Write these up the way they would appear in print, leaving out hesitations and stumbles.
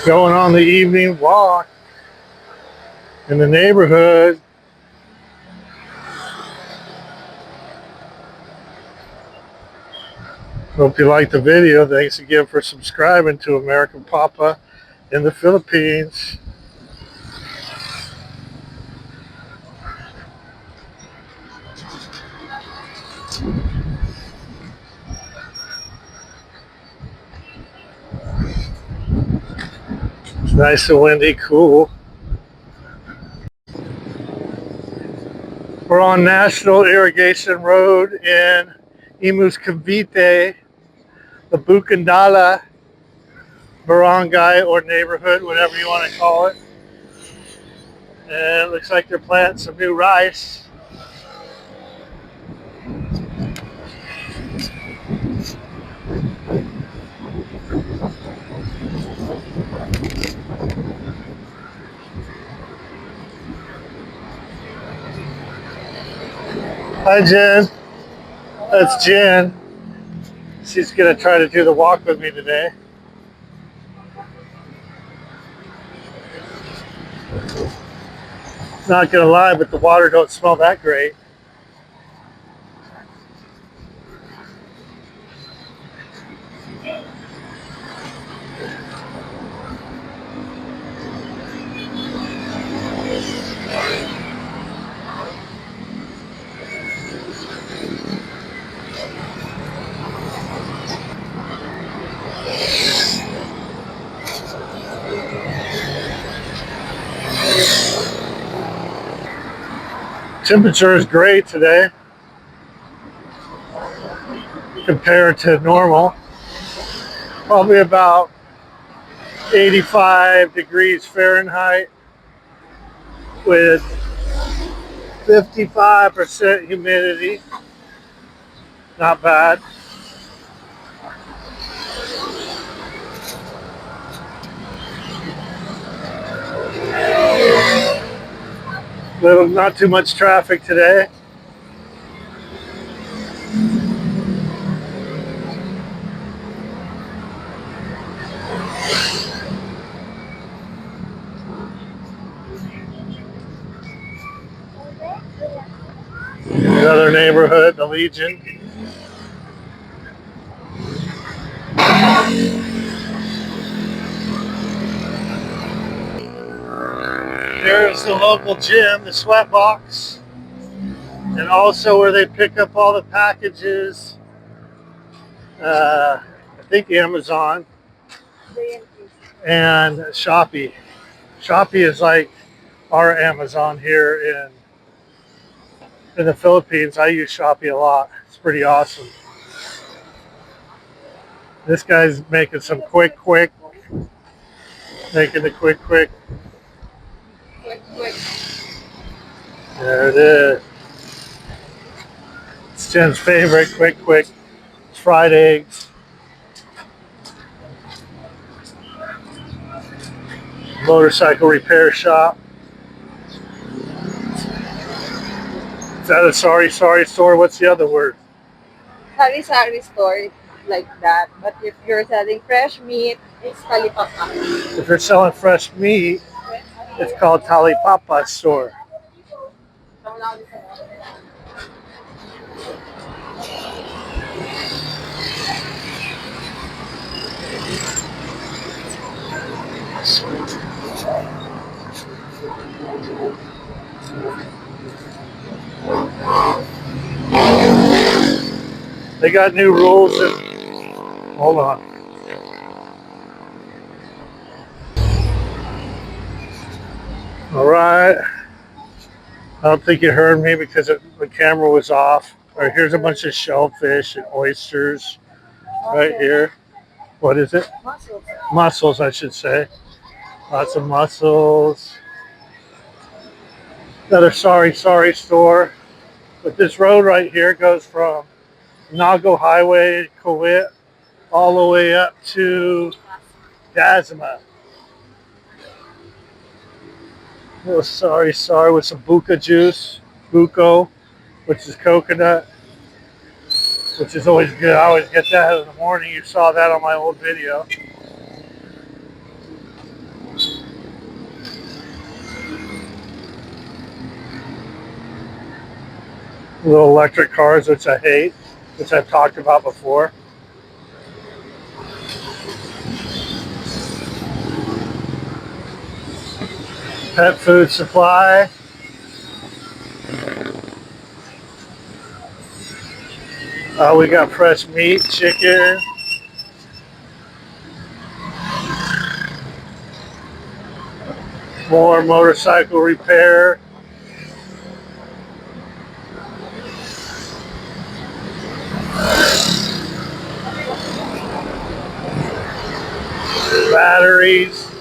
Going on the evening walk in the neighborhood. Hope you liked the video. Thanks again for subscribing to American Papa in the Philippines. It's nice and windy, cool. We're on National Irrigation Road in Imus Cavite, the Bukandala barangay or neighborhood, whatever you want to call it. And it looks like they're planting some new rice. Hi, Jen. That's Jen. She's going to try to do the walk with me today. Not going to lie, but the water don't smell that great. Temperature is great today compared to normal. Probably about 85 degrees Fahrenheit with 55% humidity. Not bad. Not too much traffic today. Another neighborhood, the Legion. There's the local gym, the Sweatbox, and also where they pick up all the packages. I think Amazon and Shopee. Shopee is like our Amazon here in the Philippines. I use Shopee a lot. It's pretty awesome. This guy's making some quick, making the quick. There it is. It's Jen's favorite, quick. It's fried eggs. Motorcycle repair shop. Is that a sorry store? What's the other word? Sari-sari store, like that. But if you're selling fresh meat, it's talipapa. If you're selling fresh meat, it's called Talipapa store. They got new rules. Hold on. All right. I don't think you heard me because the camera was off. All right, here's a bunch of shellfish and oysters right here. What is it? Mussels. Mussels, I should say. Lots of mussels. Another sorry store. But this road right here goes from Nago Highway, Kuwait, all the way up to Dasma. Oh, sorry, with some buka juice, buko, which is coconut, which is always good. I always get that in the morning. You saw that on my old video. Little electric cars, which I hate, which I've talked about before. Pet food supply. We got fresh meat, chicken. More motorcycle repair. Batteries.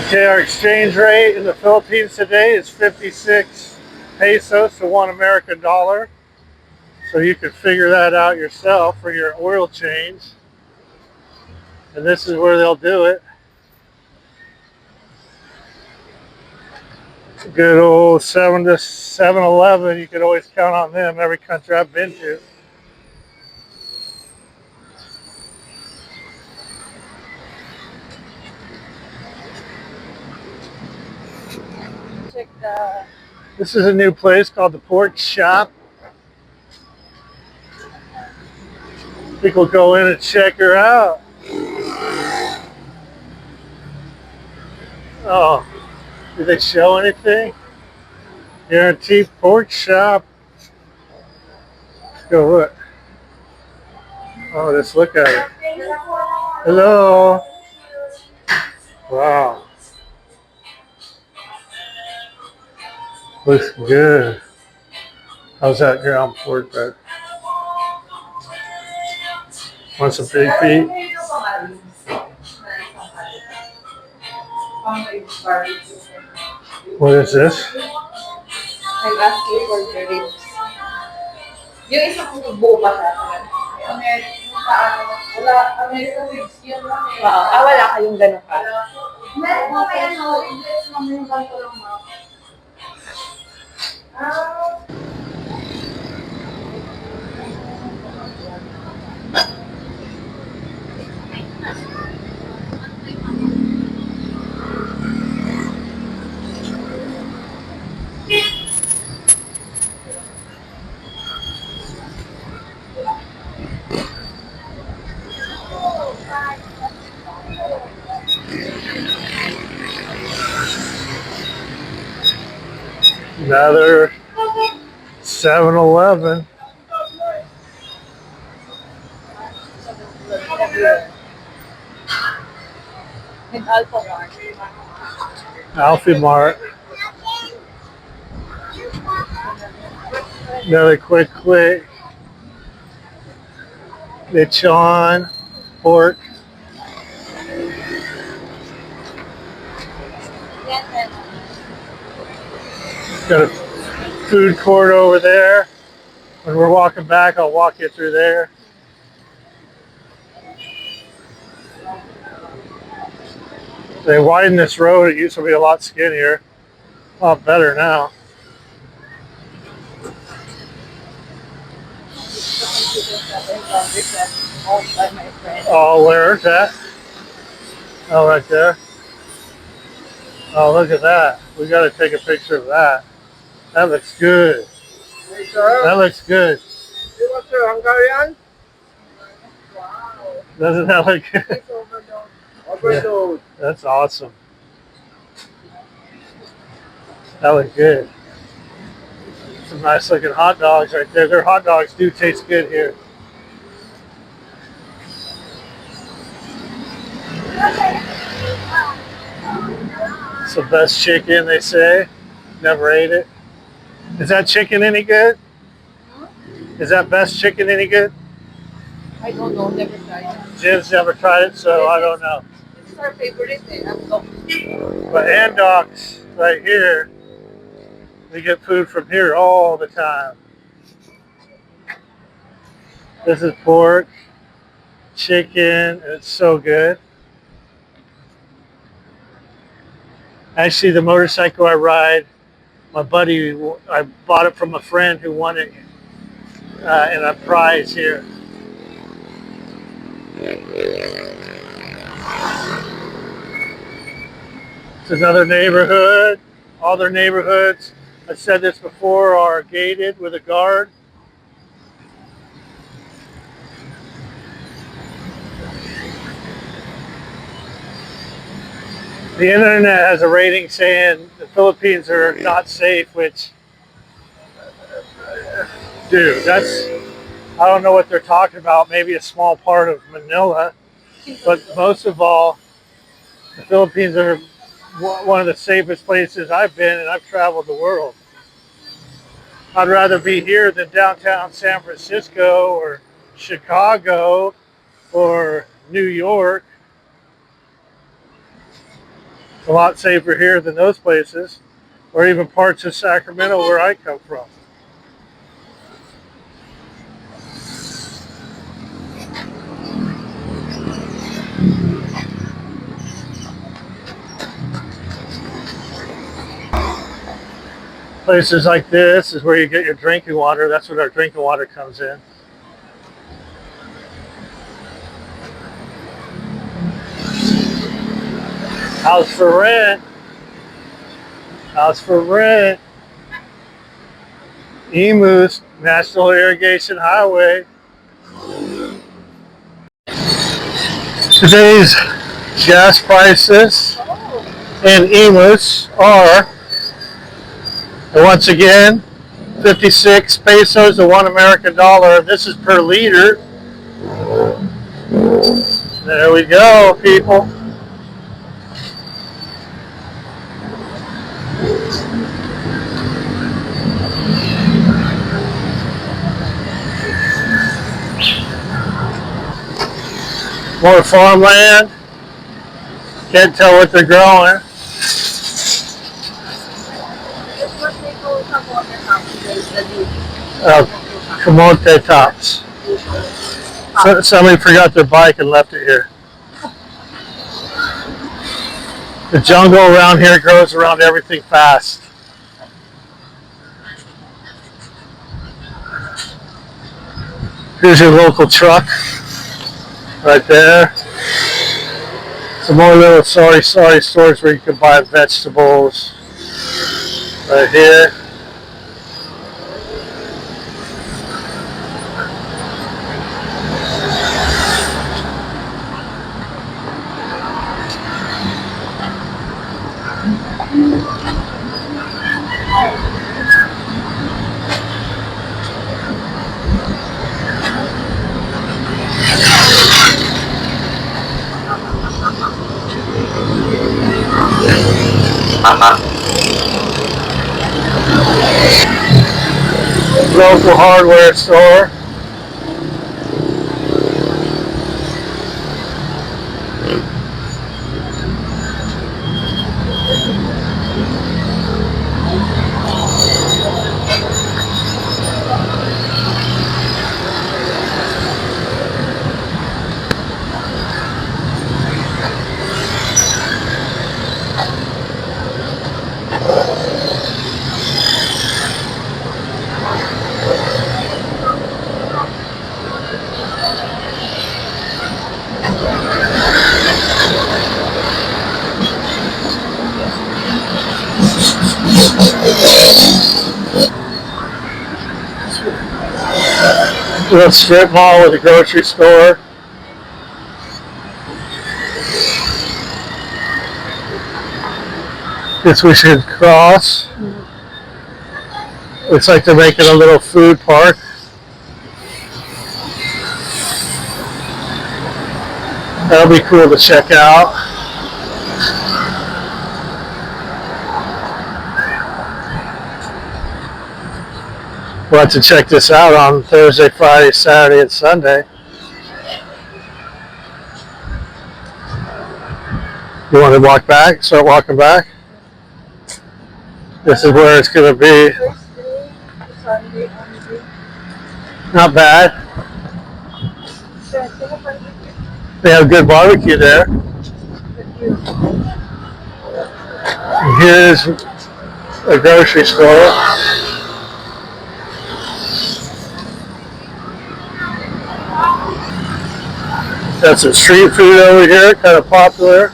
Okay, our exchange rate in the Philippines today is 56 pesos to $1 American. So you can figure that out yourself for your oil change. And this is where they'll do it. Good old 7-Eleven. You could always count on them every country I've been to. Check the... This is a new place called the Pork Shop. I think we'll go in and check her out. Oh, did they show anything? Guaranteed Pork Shop. Let's go look. Oh, just look at it. Hello. Wow. Looks good. How's that ground pork back? Want some big feet? What is this? I'm asking for the ribs. Yung isang buo pa siya. Wala, American ribs yun lang eh. Wala kayong ganun pa. Meron po may ano, English lang yung ganito lang ma. Another 7-Eleven. And Alpha Mart. Alfie Mart. Another quick. Lechon, pork. Got a food court over there. When we're walking back, I'll walk you through there. They widened this road. It used to be a lot skinnier. A lot better now. Oh, where's that? Oh, right there. Oh, look at that. We got to take a picture of that. That looks good. That looks good. What's your Hungarian? Doesn't that look good? Overdose. That's awesome. That looks good. Some nice looking hot dogs right there. Their hot dogs do taste good here. It's the best chicken, they say. Never ate it. Is that chicken any good? Is that best chicken any good? I don't know, never tried. Jen's never tried it, so I don't know. This is our favorite eh. But Andox, right here, we get food from here all the time. This is pork, chicken, and it's so good. Actually, the motorcycle I ride, my buddy, I bought it from a friend who won it in a prize here. It's another neighborhood. All their neighborhoods, I said this before, are gated with a guard. The internet has a rating saying the Philippines are not safe, which, dude, I don't know what they're talking about. Maybe a small part of Manila, but most of all, the Philippines are one of the safest places I've been, and I've traveled the world. I'd rather be here than downtown San Francisco or Chicago or New York. A lot safer here than those places, or even parts of Sacramento where I come from. Places like this is where you get your drinking water. That's where our drinking water comes in. House for rent. House for rent. Imus, National Irrigation Highway. Today's gas prices in Imus are, once again, 56 pesos to $1 American. This is per liter. There we go, people. More farmland. Can't tell what they're growing. Camote tops. So, somebody forgot their bike and left it here. The jungle around here grows around everything fast. Here's your local truck right there. Some more little sorry stores where you can buy vegetables right here. Local hardware store. Little strip mall with a grocery store. Guess we should cross. Looks like they're making a little food park. That'll be cool to check out. We'll have to check this out on Thursday, Friday, Saturday, and Sunday. You want to walk back? Start walking back? This is where it's going to be. Not bad. They have good barbecue there. Here's a grocery store. Got some street food over here, kind of popular.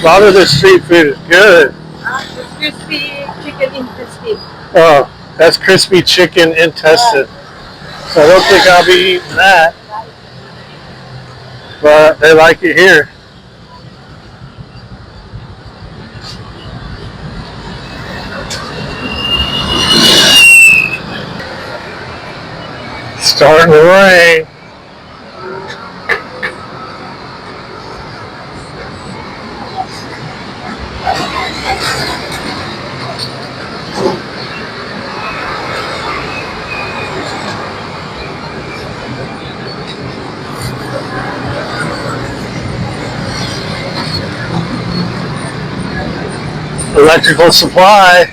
A lot of this street food is good. The crispy chicken intestine. Oh, that's crispy chicken intestine. So I don't think I'll be eating that. But they like it here. Starting to rain. Electrical supply.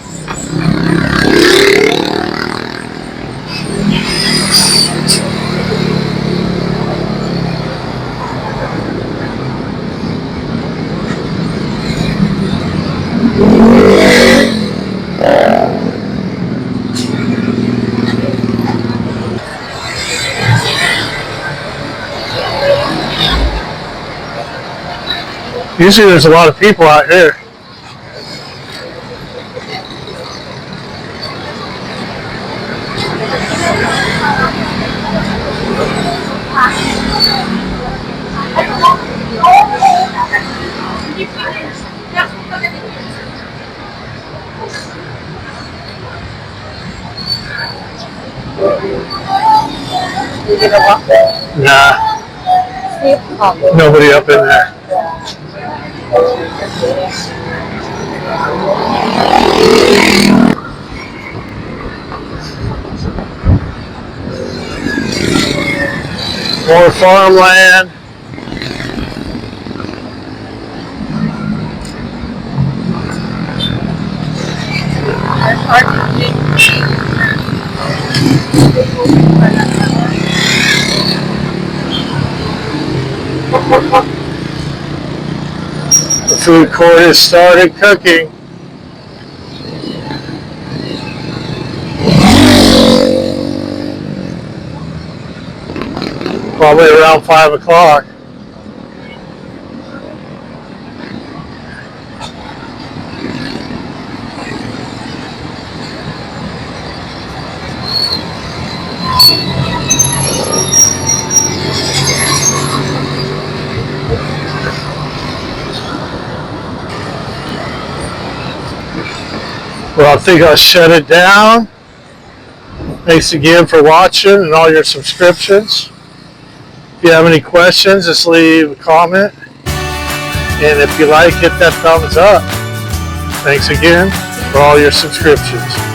Usually there's a lot of people out here. Nah, nobody up in there. More farmland. The food court has started cooking. Probably around 5 o'clock. Well, I think I'll shut it down. Thanks again for watching and all your subscriptions. If you have any questions, just leave a comment. And if you like, hit that thumbs up. Thanks again for all your subscriptions.